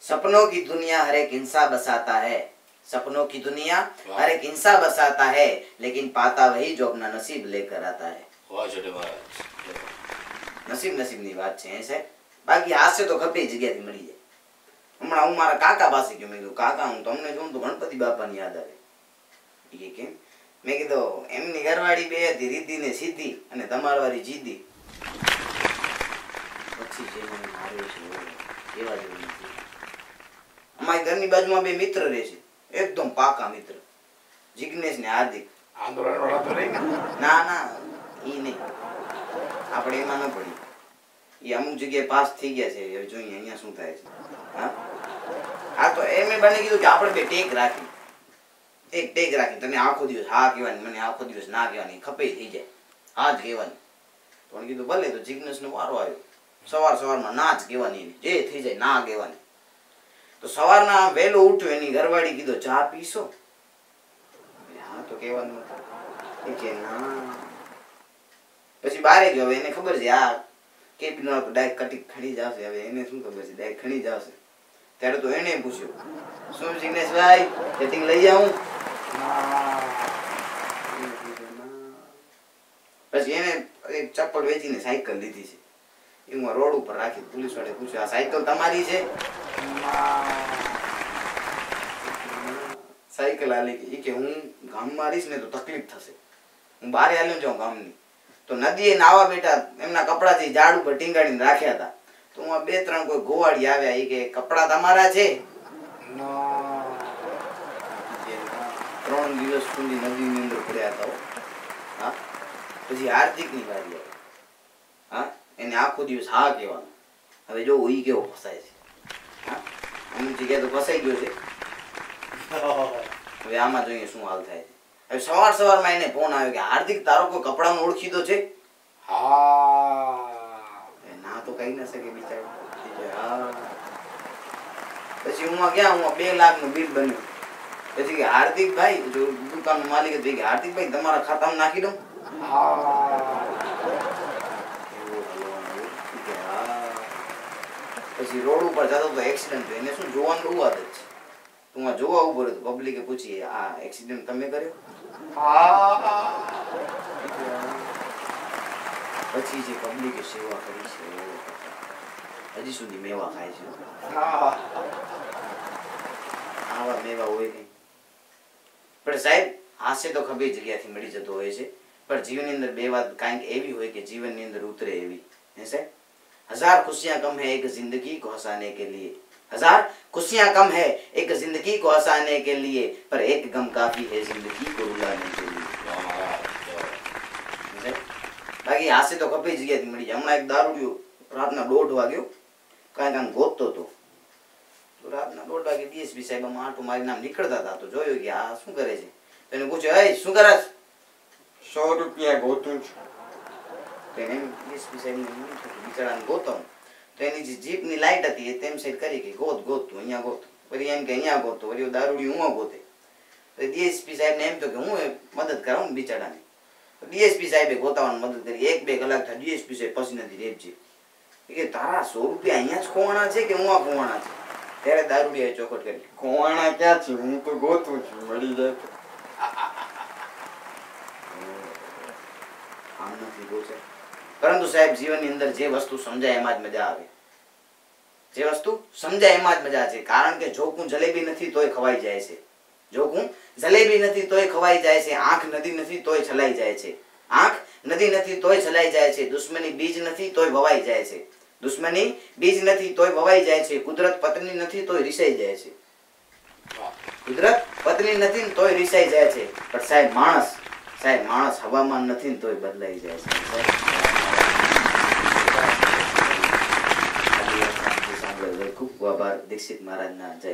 सपनों की दुनिया हर एक इंसान बसाता है, सपनों की दुनिया हर एक इंसान बसाता है, लेकिन पाता वही जो अपना नसीब लेकर आता है। वाह छोटे महाराज, नसीब नसीबनी વાત છે હે સાહેબ। બાકી હાસ્ય તો ખપે જગ્યાથી મળી જાય। હમણાં હું મારા કાકા પાસે ગયો, મેં કીધું કાકા હું તમને જોઉં તો ગણપતિ બાપાની યાદ આવે। એ કેમ? મેં કીધું એમની ઘરવાળી બે હતી, રીધી ને સીધી, અને તમારવાળી જીદી। પછી જે મને માર્યો છે એવા જેવું નથી। અમારી ઘરની બાજુમાં બે મિત્ર રહે છે, એકદમ પાકા મિત્ર, જિગ્નેશ ને હાર્દિક। આંદોલન વાળા તો નહીં ને? ના ના ઈ નહીં, આપણે એમાં ન પડી। એ અમુક જગ્યાએ પાસ થઈ ગયા છે, હવે જોઈએ અહીંયા શું થાય છે। હા હા, તો એ મેં બને કીધું કે આપણે બે ટેક રાખી, એક ટેક રાખી, તમે આખો દિવસ હા કહેવાની, મને આખો દિવસ ના કહેવાની, ખપે થઈ જાય, હા જ કહેવાની। તો મને કીધું ભલે। તો જિગ્નેશનો વારો આવ્યો, સવાર સવારમાં ના જ કહેવાની, જે થઈ જાય ના કહેવાની। તો સવારના વહેલો ઉઠ્યો, એની ઘરવાળી કીધું ચા પીશો? હા તો કહેવાનું કે ના। પછી બારે ગયો, હવે એને ખબર છે આ કેબિન વાળો ડાયરેક્ટ કટી ખણી જ આવશે, હવે એને શું ખબર છે ડાયરેક્ટ ખણી જ આવશે। ત્યારે તો એને પૂછ્યું, શું જિગ્નેશભાઈ સેટિંગ લઈ આવું? પછી એને એક ચપ્પલ વેચીને સાયકલ લીધી છે, એ હું રોડ ઉપર રાખી। પોલીસ વાળે પૂછ્યું આ સાયકલ તમારી છે? સાયકલ હાલી ગઈ કે હું ગામમાં રહીશ ને તો તકલીફ થશે, હું બહાર હાલ્યો જાઉં ગામની। તો નદીએ નાવા બેઠા, એમના કપડાથી ઝાડ ઉપર ટીંગાડીને રાખ્યા હતા। તો હું બે ત્રણ કોઈ ગોવાળી આવ્યા, એ કે કપડા તમારા છે? 3 દિવસ સુધી નદીની અંદર પડ્યા હતા। હા પછી હાર્દિકની વારી આવી, હા એને આખો દિવસ હા કહેવાનું। હવે જો ઈ કેવો ફસાય છે, હા અમુક જગ્યાએ તો ફસાઈ ગયો છે। હવે આમાં જોઈએ શું હાલ થાય છે। હવે સવાર સવારમાં એને ફોન આવ્યો કે હાર્દિક તારો કોઈ કપડાનો ઓળખીતો છે? ના તો કઈ ના શકે બિચારો। હા પછી હું ગયા, હું 2 લાખનું બિલ બન્યું। પછી કે હાર્દિકભાઈ, જો દુકાનનો માલિક હતો, કે હાર્દિકભાઈ તમારા ખાતામાં નાખી દઉં? પછી રોડ ઉપર જતો તો એક્સિડન્ટ થયો, એને શું જોવાનું બહુ આદત છે। તું આ જોવા ઉભો રહ્યો, પબ્લિકે પૂછી આ એક્સિડન્ટ તમે કર્યો? પછી જે પબ્લિકે સેવા કરી છે, હજી સુધી મેવા ખાય છે। આવા મેવા હોય નહીં, પણ સાહેબ હાસ્ય તો ખભી જગ્યાથી મળી જતો હોય છે, પણ જીવનની અંદર બે વાત કાંઈક એવી હોય કે જીવનની અંદર ઉતરે એવી હે સાહેબ। 1000 खुशियां कम है एक जिंदगी को हंसाने के लिए, 1000 खुशियां कम है एक जिंदगी को हंसाने के लिए, पर एक गम काफी है जिंदगी को रुलाने के लिए। બાકી હાસ્ય તો ખપી જગ્યાથી મળી જાય। હમણાં એક દારૂડિયો રાતના 1:30 વાગ્યો કાંઈ ગોતતો હતો, તો રાતના 1:30 વાગે ડીએસપી સાહેબ આમાં આંટો મારીને આમ નીકળતા હતા, તો જોયું કે આ શું કરે છે। એને પૂછ્યું, એ શું કરે? 100 રૂપિયા ગોતું છું। તો એને ડીએસપી સાહેબને બિચારાને ગોતો, તો એની જે જીપની લાઈટ હતી એ તેમ સાઈડ કરી કે ગોત તું અહીંયા ગોત, વળી એમ કે અહીંયા ગોતો, વળી દારૂડિયું હું ગોતે। તો ડીએસપી સાહેબને એમ તો કે હું મદદ કરાવું બિચારાને। તો ડીએસપી સાહેબે ગોતાવાની મદદ કરી। 1-2 કલાક થાય, ડીએસપી સાહેબ પછી નથી રેપજી કે તારા 100 રૂપિયા અહીંયા જ ખોવાણા છે કે હું આ ખોવાણા છે? ત્યારે દારૂડિયાએ ચોખટ કરી, ખોવાણા ક્યાં છે, હું તો ગોતું છું, મળી જાય તો। આમ નથી ગોચર, પરંતુ સાહેબ જીવનની અંદર જે વસ્તુ સમજાય એમાં જ મજા આવે, જે વસ્તુ સમજાય એમાં જ મજા છે। કારણ કે જો હું જલેબી નથી તોય ખવાઈ જાય છે, જો હું જલેબી નથી તોય ખવાઈ જાય છે, આંખ નદી નથી તોય છલાઈ જાય છે, આંખ નદી નથી તોય છલાઈ જાય છે, દુશ્મની બીજ નથી તોય વવાઈ જાય છે, દુશ્મની બીજ નથી તોય વવાઈ જાય છે, કુદરત પત્ની નથી તોય રીસાઈ જાય છે, કુદરત પત્ની નથી તોય રીસાઈ જાય છે, પણ સાહેબ માણસ હવામાન નથી તોય બદલાઈ જાય છે। ખૂબ આભાર દીક્ષિત મહારાજના। જય